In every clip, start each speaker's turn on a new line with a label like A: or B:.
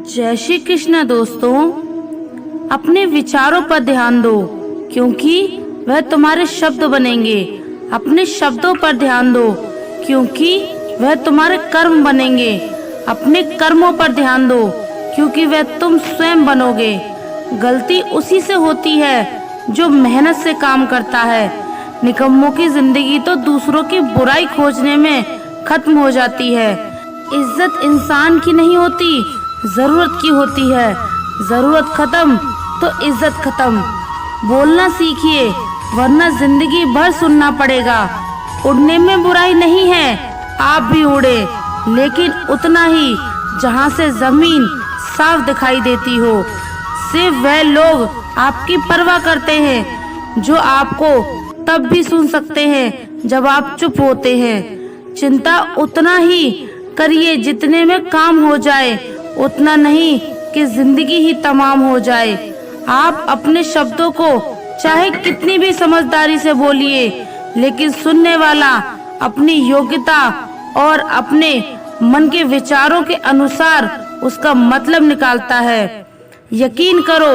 A: जय श्री कृष्ण दोस्तों, अपने विचारों पर ध्यान दो क्योंकि वह तुम्हारे शब्द बनेंगे। अपने शब्दों पर ध्यान दो क्योंकि वह तुम्हारे कर्म बनेंगे। अपने कर्मों पर ध्यान दो क्योंकि वह तुम स्वयं बनोगे। गलती उसी से होती है जो मेहनत से काम करता है। निकम्मों की जिंदगी तो दूसरों की बुराई खोजने में खत्म हो जाती है। इज्जत इंसान की नहीं होती, जरूरत की होती है। जरूरत खत्म तो इज्जत खत्म। बोलना सीखिए वरना जिंदगी भर सुनना पड़ेगा। उड़ने में बुराई नहीं है, आप भी उड़े, लेकिन उतना ही जहाँ से जमीन साफ दिखाई देती हो। सिर्फ वह लोग आपकी परवाह करते हैं जो आपको तब भी सुन सकते हैं जब आप चुप होते हैं। चिंता उतना ही करिए जितने में काम हो जाए, उतना नहीं कि जिंदगी ही तमाम हो जाए। आप अपने शब्दों को चाहे कितनी भी समझदारी से बोलिए, लेकिन सुनने वाला अपनी योग्यता और अपने मन के विचारों के अनुसार उसका मतलब निकालता है। यकीन करो,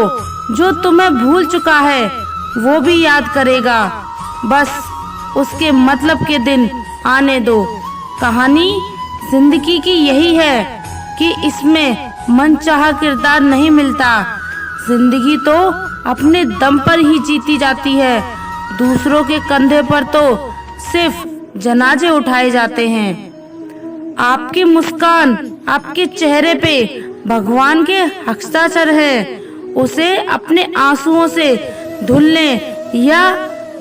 A: जो तुम्हें भूल चुका है वो भी याद करेगा। बस उसके मतलब के दिन आने दो। कहानी जिंदगी की यही है कि इसमें मनचाहा किरदार नहीं मिलता। जिंदगी तो अपने दम पर ही जीती जाती है। दूसरों के कंधे पर तो सिर्फ जनाजे उठाए जाते हैं। आपकी मुस्कान आपके चेहरे पे भगवान के हस्ताक्षर है। उसे अपने आंसुओं से धुलने या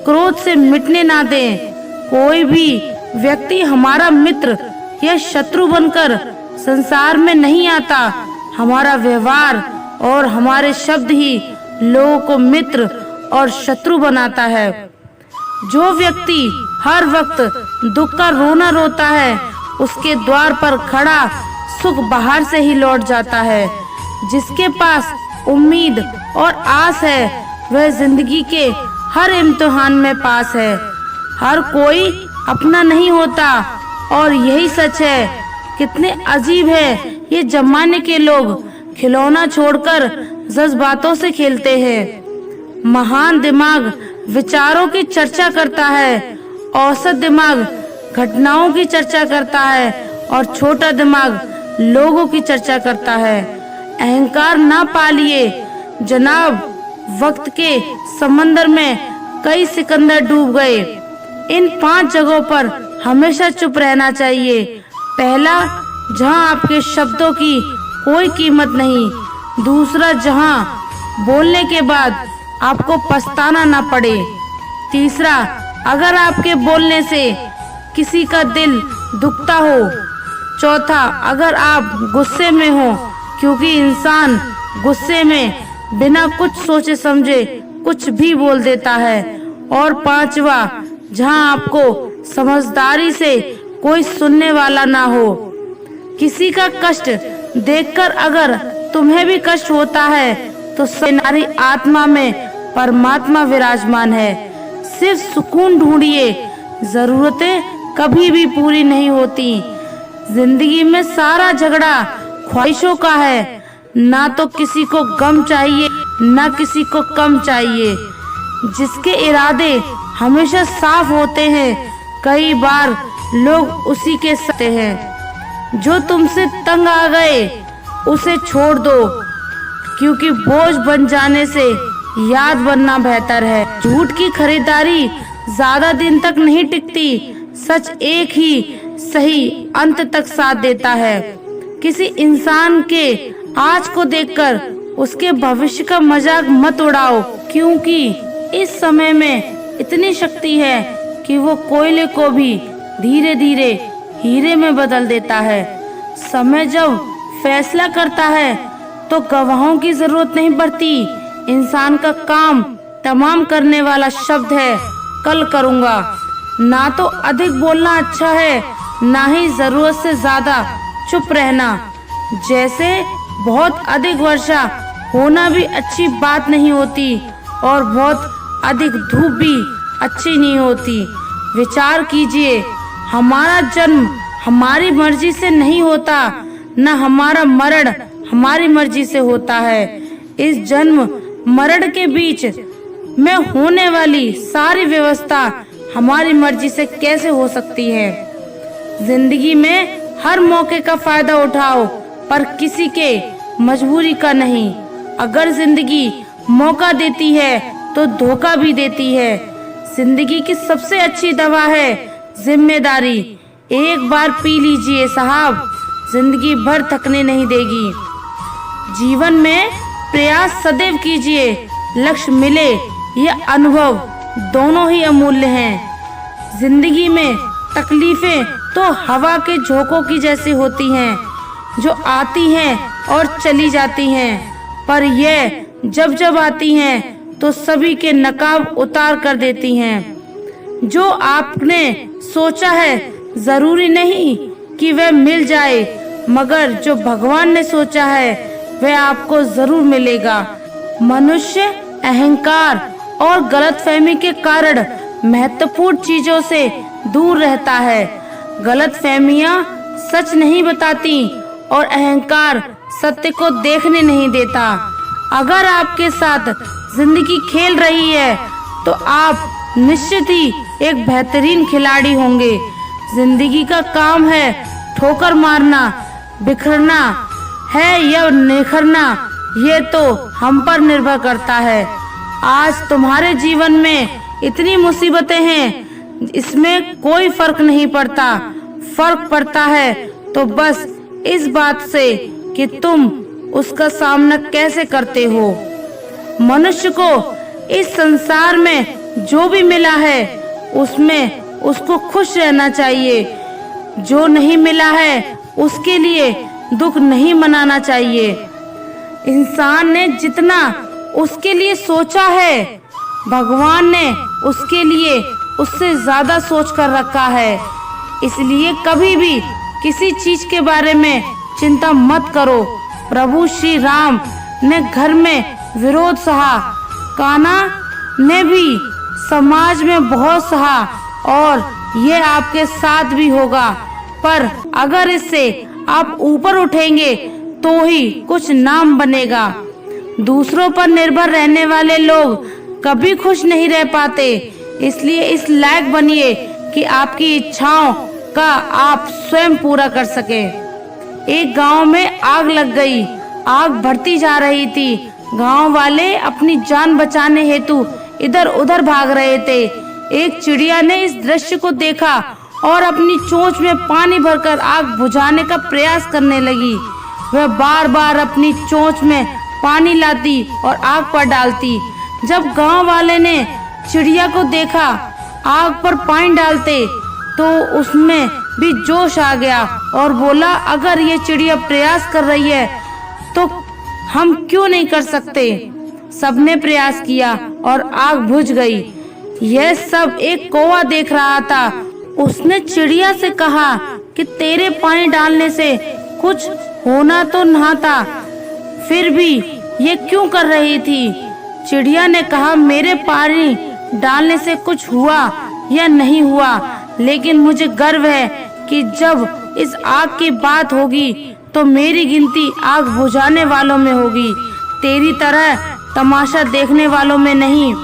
A: क्रोध से मिटने ना दें। कोई भी व्यक्ति हमारा मित्र या शत्रु बनकर संसार में नहीं आता। हमारा व्यवहार और हमारे शब्द ही लोगों को मित्र और शत्रु बनाता है। जो व्यक्ति हर वक्त दुख का रोना रोता है, उसके द्वार पर खड़ा सुख बाहर से ही लौट जाता है। जिसके पास उम्मीद और आस है, वह जिंदगी के हर इम्तिहान में पास है। हर कोई अपना नहीं होता और यही सच है। कितने अजीब है ये जमाने के लोग, खिलौना छोड़कर जज्बातों से खेलते हैं। महान दिमाग विचारों की चर्चा करता है, औसत दिमाग घटनाओं की चर्चा करता है और छोटा दिमाग लोगों की चर्चा करता है। अहंकार ना पालिए जनाब, वक्त के समंदर में कई सिकंदर डूब गए। इन 5 जगहों पर हमेशा चुप रहना चाहिए। पहला, जहां आपके शब्दों की कोई कीमत नहीं। दूसरा, जहां बोलने के बाद आपको पछताना ना पड़े। तीसरा, अगर आपके बोलने से किसी का दिल दुखता हो। चौथा, अगर आप गुस्से में हो, क्योंकि इंसान गुस्से में बिना कुछ सोचे समझे कुछ भी बोल देता है। और पांचवा, जहां आपको समझदारी से कोई सुनने वाला ना हो। किसी का कष्ट देखकर अगर तुम्हें भी कष्ट होता है तो तुम्हारी आत्मा में परमात्मा विराजमान है। सिर्फ सुकून ढूंढिए, जरूरतें कभी भी पूरी नहीं होती। जिंदगी में सारा झगड़ा ख्वाहिशों का है। ना तो किसी को गम चाहिए, ना किसी को कम चाहिए। जिसके इरादे हमेशा साफ होते हैं, कई बार लोग उसी के साथ हैं। जो तुमसे तंग आ गए उसे छोड़ दो, क्योंकि बोझ बन जाने से याद बनना बेहतर है। झूठ की खरीदारी ज्यादा दिन तक नहीं टिकती। सच एक ही सही अंत तक साथ देता है। किसी इंसान के आज को देखकर उसके भविष्य का मजाक मत उड़ाओ, क्योंकि इस समय में इतनी शक्ति है कि वो कोयले को भी धीरे धीरे हीरे में बदल देता है। समय जब फैसला करता है तो गवाहों की जरूरत नहीं पड़ती। इंसान का काम तमाम करने वाला शब्द है कल करूँगा। ना तो अधिक बोलना अच्छा है, ना ही जरूरत से ज्यादा चुप रहना। जैसे बहुत अधिक वर्षा होना भी अच्छी बात नहीं होती और बहुत अधिक धूप भी अच्छी नहीं होती। विचार कीजिए, हमारा जन्म हमारी मर्जी से नहीं होता, न हमारा मरण हमारी मर्जी से होता है। इस जन्म मरण के बीच में होने वाली सारी व्यवस्था हमारी मर्जी से कैसे हो सकती है। जिंदगी में हर मौके का फायदा उठाओ, पर किसी के मजबूरी का नहीं। अगर जिंदगी मौका देती है तो धोखा भी देती है। जिंदगी की सबसे अच्छी दवा है जिम्मेदारी। एक बार पी लीजिए साहब, जिंदगी भर थकने नहीं देगी। जीवन में प्रयास सदैव कीजिए, लक्ष्य मिले यह अनुभव दोनों ही अमूल्य हैं। जिंदगी में तकलीफें तो हवा के झोंकों की जैसी होती हैं, जो आती हैं और चली जाती हैं, पर यह जब जब आती हैं तो सभी के नकाब उतार कर देती हैं। जो आपने सोचा है जरूरी नहीं कि वह मिल जाए, मगर जो भगवान ने सोचा है वह आपको जरूर मिलेगा। मनुष्य अहंकार और गलतफहमी के कारण महत्वपूर्ण चीजों से दूर रहता है। गलतफहमियां सच नहीं बताती और अहंकार सत्य को देखने नहीं देता। अगर आपके साथ जिंदगी खेल रही है तो आप निश्चित ही एक बेहतरीन खिलाड़ी होंगे। जिंदगी का काम है ठोकर मारना, बिखरना है या निखरना, ये तो हम पर निर्भर करता है। आज तुम्हारे जीवन में इतनी मुसीबतें हैं, इसमें कोई फर्क नहीं पड़ता। फर्क पड़ता है तो बस इस बात से कि तुम उसका सामना कैसे करते हो। मनुष्य को इस संसार में जो भी मिला है उसमें उसको खुश रहना चाहिए। जो नहीं मिला है उसके लिए दुख नहीं मनाना चाहिए। इंसान ने जितना उसके लिए सोचा है, भगवान ने उसके लिए उससे ज्यादा सोच कर रखा है। इसलिए कभी भी किसी चीज के बारे में चिंता मत करो। प्रभु श्री राम ने घर में विरोध सहा, कान्हा ने भी समाज में बहुत सहा, और ये आपके साथ भी होगा। पर अगर इससे आप ऊपर उठेंगे तो ही कुछ नाम बनेगा। दूसरों पर निर्भर रहने वाले लोग कभी खुश नहीं रह पाते। इसलिए इस लायक बनिए कि आपकी इच्छाओं का आप स्वयं पूरा कर सके। एक गांव में आग लग गई। आग बढ़ती जा रही थी। गांव वाले अपनी जान बचाने हेतु इधर उधर भाग रहे थे। एक चिड़िया ने इस दृश्य को देखा और अपनी चोंच में पानी भरकर आग बुझाने का प्रयास करने लगी। वह बार बार अपनी चोंच में पानी लाती और आग पर डालती। जब गांव वाले ने चिड़िया को देखा आग पर पानी डालते तो उसमें भी जोश आ गया और बोला, अगर ये चिड़िया प्रयास कर रही है तो हम क्यों नहीं कर सकते। सबने प्रयास किया और आग बुझ गई। यह सब एक कौवा देख रहा था। उसने चिड़िया से कहा कि तेरे पानी डालने से कुछ होना तो ना था, फिर भी ये क्यों कर रही थी। चिड़िया ने कहा, मेरे पानी डालने से कुछ हुआ या नहीं हुआ, लेकिन मुझे गर्व है कि जब इस आग की बात होगी तो मेरी गिनती आग बुझाने वालों में होगी, तेरी तरह तमाशा देखने वालों में नहीं।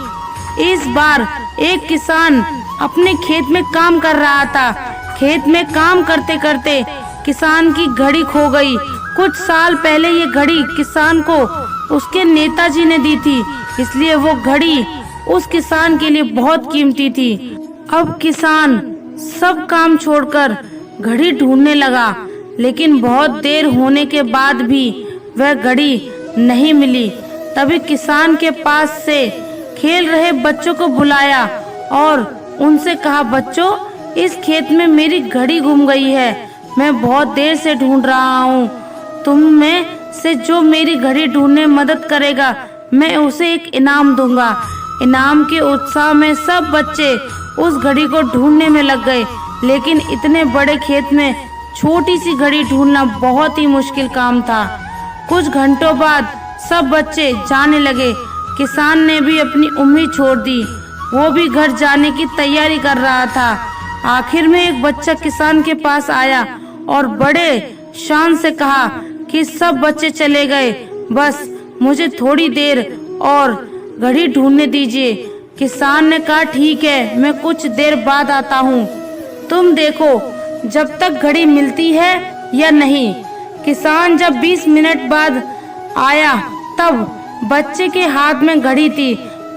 A: इस बार एक किसान अपने खेत में काम कर रहा था। खेत में काम करते करते किसान की घड़ी खो गई। कुछ साल पहले ये घड़ी किसान को उसके नेताजी ने दी थी, इसलिए वो घड़ी उस किसान के लिए बहुत कीमती थी। अब किसान सब काम छोड़कर घड़ी ढूंढने लगा, लेकिन बहुत देर होने के बाद भी वह घड़ी नहीं मिली। तभी किसान के पास से खेल रहे बच्चों को बुलाया और उनसे कहा, बच्चों, इस खेत में मेरी घड़ी गुम गई है। मैं बहुत देर से ढूंढ रहा हूँ। तुम में से जो मेरी घड़ी ढूंढने में मदद करेगा, मैं उसे एक इनाम दूंगा। इनाम के उत्साह में सब बच्चे उस घड़ी को ढूंढने में लग गए, लेकिन इतने बड़े खेत में छोटी सी घड़ी ढूंढना बहुत ही मुश्किल काम था। कुछ घंटों बाद सब बच्चे जाने लगे। किसान ने भी अपनी उम्मीद छोड़ दी। वो भी घर जाने की तैयारी कर रहा था। आखिर में एक बच्चा किसान के पास आया और बड़े शान से कहा, कि सब बच्चे चले गए, बस मुझे थोड़ी देर और घड़ी ढूंढने दीजिए। किसान ने कहा ठीक है, मैं कुछ देर बाद आता हूँ, तुम देखो जब तक घड़ी मिलती है या नहीं। किसान जब 20 मिनट बाद आया तब बच्चे के हाथ में घड़ी थी।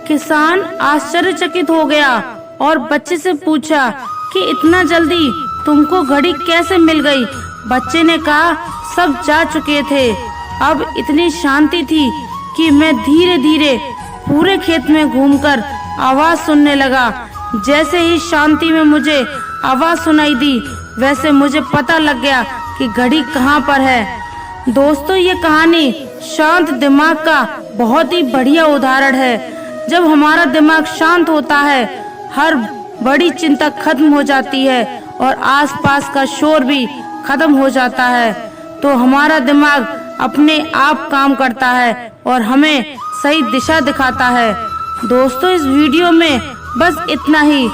A: किसान आश्चर्यचकित हो गया और बच्चे से पूछा कि इतना जल्दी तुमको घड़ी कैसे मिल गई। बच्चे ने कहा सब जा चुके थे, अब इतनी शांति थी कि मैं धीरे धीरे पूरे खेत में घूमकर आवाज सुनने लगा। जैसे ही शांति में मुझे आवाज सुनाई दी, वैसे मुझे पता लग गया कि घड़ी कहाँ पर है। दोस्तों, ये कहानी शांत दिमाग का बहुत ही बढ़िया उदाहरण है। जब हमारा दिमाग शांत होता है, हर बड़ी चिंता खत्म हो जाती है और आसपास का शोर भी खत्म हो जाता है, तो हमारा दिमाग अपने आप काम करता है और हमें सही दिशा दिखाता है। दोस्तों, इस वीडियो में बस इतना ही।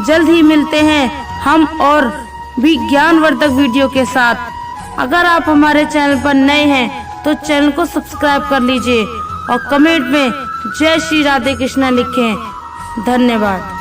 A: जल्द ही मिलते हैं हम और भी ज्ञानवर्धक वीडियो के साथ। अगर आप हमारे चैनल पर नए हैं तो चैनल को सब्सक्राइब कर लीजिए और कमेंट में जय श्री राधे कृष्णा लिखें। धन्यवाद।